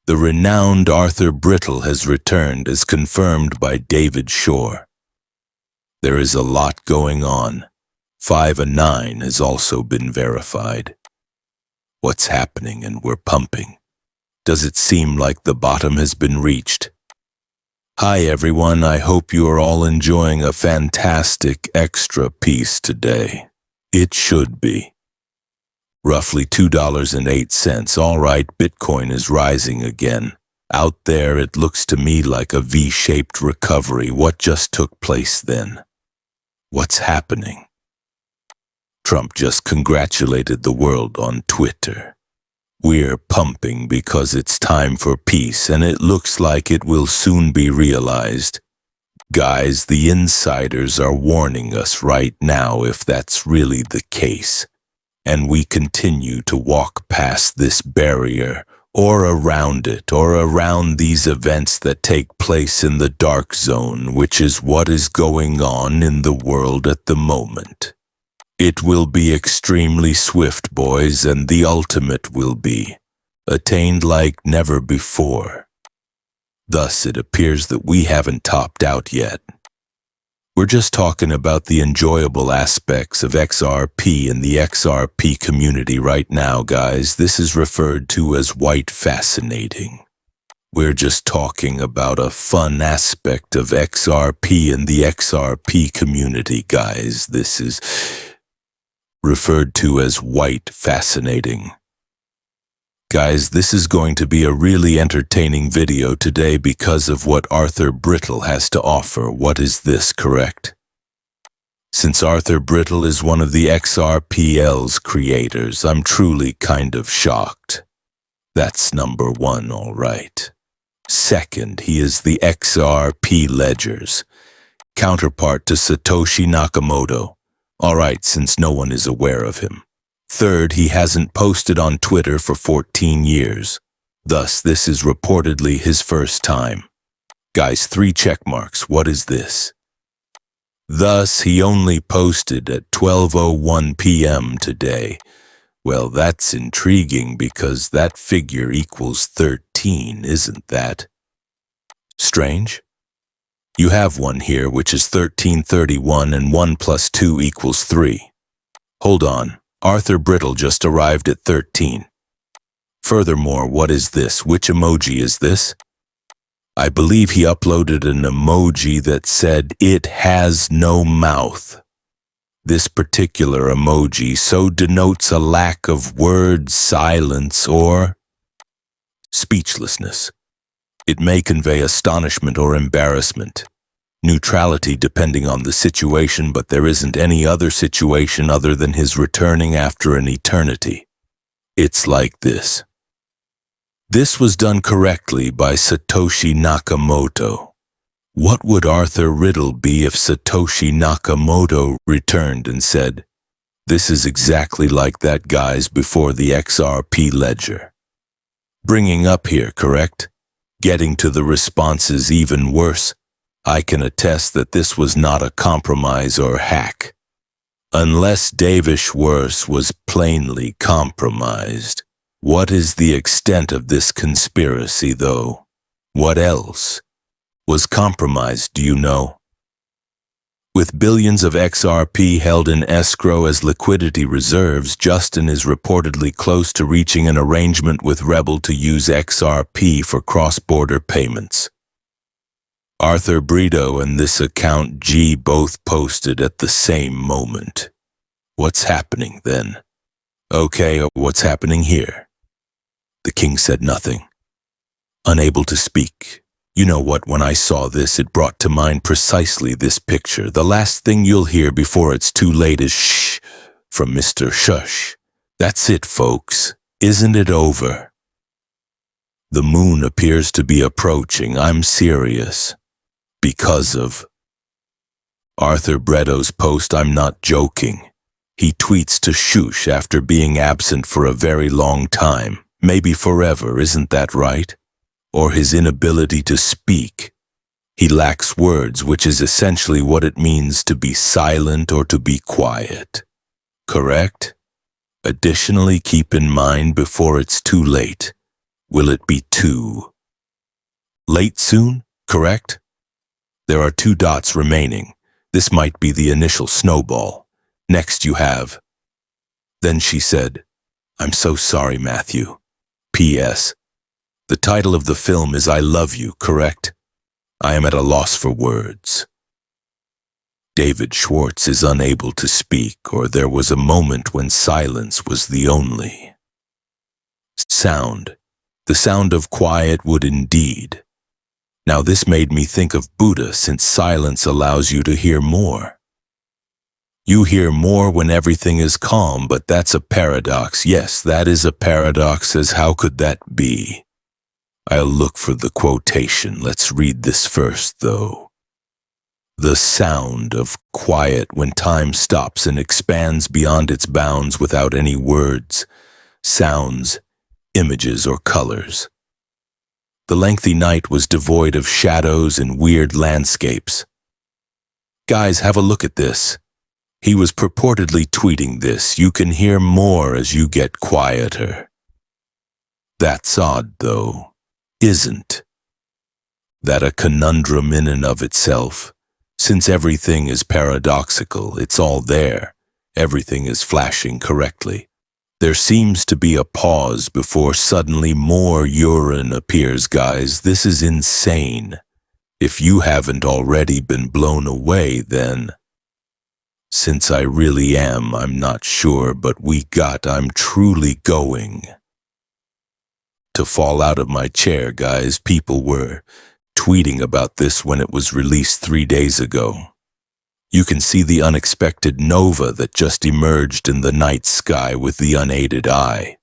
The renowned Arthur Brittle has returned as confirmed by David Shore. There is a lot going on. 5 and 9 has also been verified. What's happening and we're pumping? Does it seem like the bottom has been reached? Hi everyone, I hope you are all enjoying a fantastic extra piece today. It should be. Roughly $2.08. All right, Bitcoin is rising again. Out there, it looks to me like a V-shaped recovery. What just took place then? What's happening? Trump just congratulated the world on Twitter. We're pumping because it's time for peace, and it looks like it will soon be realized. Guys, the insiders are warning us right now if that's really the case. And we continue to walk past this barrier, or around it, or around these events that take place in the dark zone, which is what is going on in the world at the moment. It will be extremely swift, boys, and the ultimate will be attained like never before. Thus, it appears that we haven't topped out yet. We're just talking about the enjoyable aspects of XRP and the XRP community right now, guys. This is referred to as white fascinating. We're just talking about a fun aspect of XRP and the XRP community, guys. This is referred to as white fascinating. Guys, this is going to be a really entertaining video today because of what Arthur Brittle has to offer. What is this, correct? Since Arthur Brittle is one of the XRPL's creators, I'm truly kind of shocked. That's number one, all right. Second, he is the XRP Ledger's counterpart to Satoshi Nakamoto. All right, since no one is aware of him. Third, he hasn't posted on Twitter for 14 years. Thus, this is reportedly his first time. Guys, 3 check marks. What is this? Thus, he only posted at 12:01 p.m. today. Well, that's intriguing because that figure equals 13, isn't that? Strange? You have one here which is 1331 and 1 plus 2 equals 3. Hold on. Arthur Brittle just arrived at 13. Furthermore, what is this? Which emoji is this? I believe he uploaded an emoji that said, "It has no mouth." This particular emoji so denotes a lack of words, silence, or speechlessness. It may convey astonishment or embarrassment. Neutrality depending on the situation, but there isn't any other situation other than his returning after an eternity. It's like this. This was done correctly by Satoshi Nakamoto. What would Arthur Riddle be if Satoshi Nakamoto returned and said, "This is exactly like that guys before the XRP ledger"? Bringing up here, correct? Getting to the responses even worse. I can attest that this was not a compromise or hack. Unless Davish Worse was plainly compromised. What is the extent of this conspiracy, though? What else was compromised, do you know? With billions of XRP held in escrow as liquidity reserves, Justin is reportedly close to reaching an arrangement with Rebel to use XRP for cross-border payments. Arthur BRITTO and this account G both posted at the same moment. What's happening then? Okay, what's happening here? The king said nothing. Unable to speak. You know what, when I saw this, it brought to mind precisely this picture. The last thing you'll hear before it's too late is shh from Mr. Shush. That's it, folks. Isn't it over? The moon appears to be approaching. I'm serious. Because of Arthur Britto's post, I'm not joking. He tweets to Shush after being absent for a very long time, maybe forever, isn't that right? Or his inability to speak. He lacks words, which is essentially what it means to be silent or to be quiet. Correct? Additionally, keep in mind before it's too late. Will it be too late soon, correct? There are 2 dots remaining. This might be the initial snowball. Next you have. Then she said, I'm so sorry, Matthew. P.S. The title of the film is I Love You, correct? I am at a loss for words. David Schwartz is unable to speak, or there was a moment when silence was the only sound. The sound of quiet would indeed. Now this made me think of Buddha, since silence allows you to hear more. You hear more when everything is calm, but that's a paradox. Yes, that is a paradox, as how could that be? I'll look for the quotation. Let's read this first, though. The sound of quiet when time stops and expands beyond its bounds without any words, sounds, images, or colors. The lengthy night was devoid of shadows and weird landscapes. Guys, have a look at this. He was purportedly tweeting this. You can hear more as you get quieter. That's odd, though, isn't that a conundrum in and of itself? Since everything is paradoxical, it's all there. Everything is flashing correctly. There seems to be a pause before suddenly more urine appears. Guys, this is insane. If you haven't already been blown away, then... Since I really am, I'm not sure, but I'm truly going to fall out of my chair, guys. People were tweeting about this when it was released 3 days ago. You can see the unexpected nova that just emerged in the night sky with the unaided eye.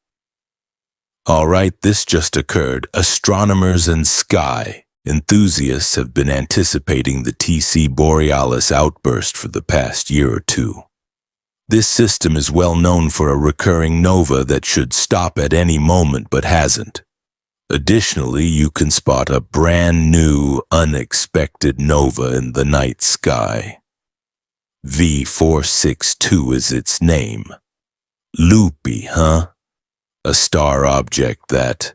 All right, this just occurred. Astronomers and sky enthusiasts have been anticipating the TC Borealis outburst for the past year or 2. This system is well known for a recurring nova that should stop at any moment but hasn't. Additionally, you can spot a brand new, unexpected nova in the night sky. V462 is its name. Loopy, huh? A star object that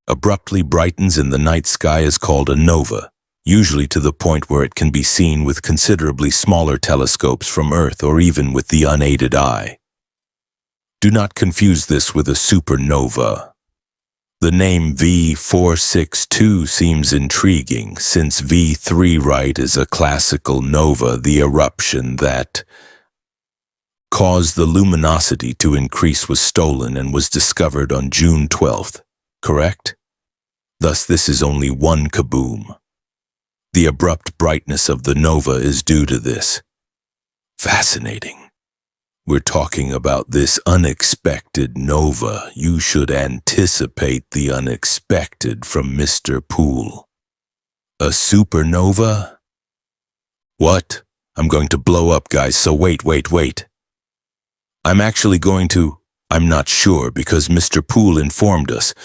abruptly brightens in the night sky is called a nova, usually to the point where it can be seen with considerably smaller telescopes from Earth or even with the unaided eye. Do not confuse this with a supernova. The name V462 seems intriguing, since V3 right is a classical nova, the eruption that caused the luminosity to increase was stolen and was discovered on June 12th, correct? Thus this is only one kaboom. The abrupt brightness of the nova is due to this. Fascinating. We're talking about this unexpected nova. You should anticipate the unexpected from Mr. Poole. A supernova? What? I'm going to blow up, guys, so wait. I'm not sure, because Mr. Poole informed us.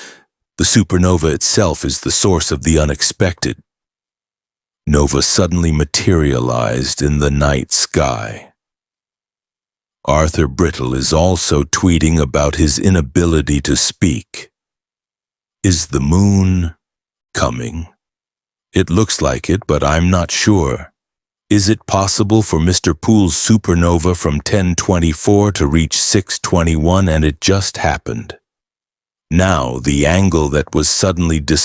The supernova itself is the source of the unexpected. Nova suddenly materialized in the night sky. Arthur Brittle is also tweeting about his inability to speak. Is the moon coming? It looks like it, but I'm not sure. Is it possible for Mr. Poole's supernova from 1024 to reach 621, and it just happened? Now, the angle that was suddenly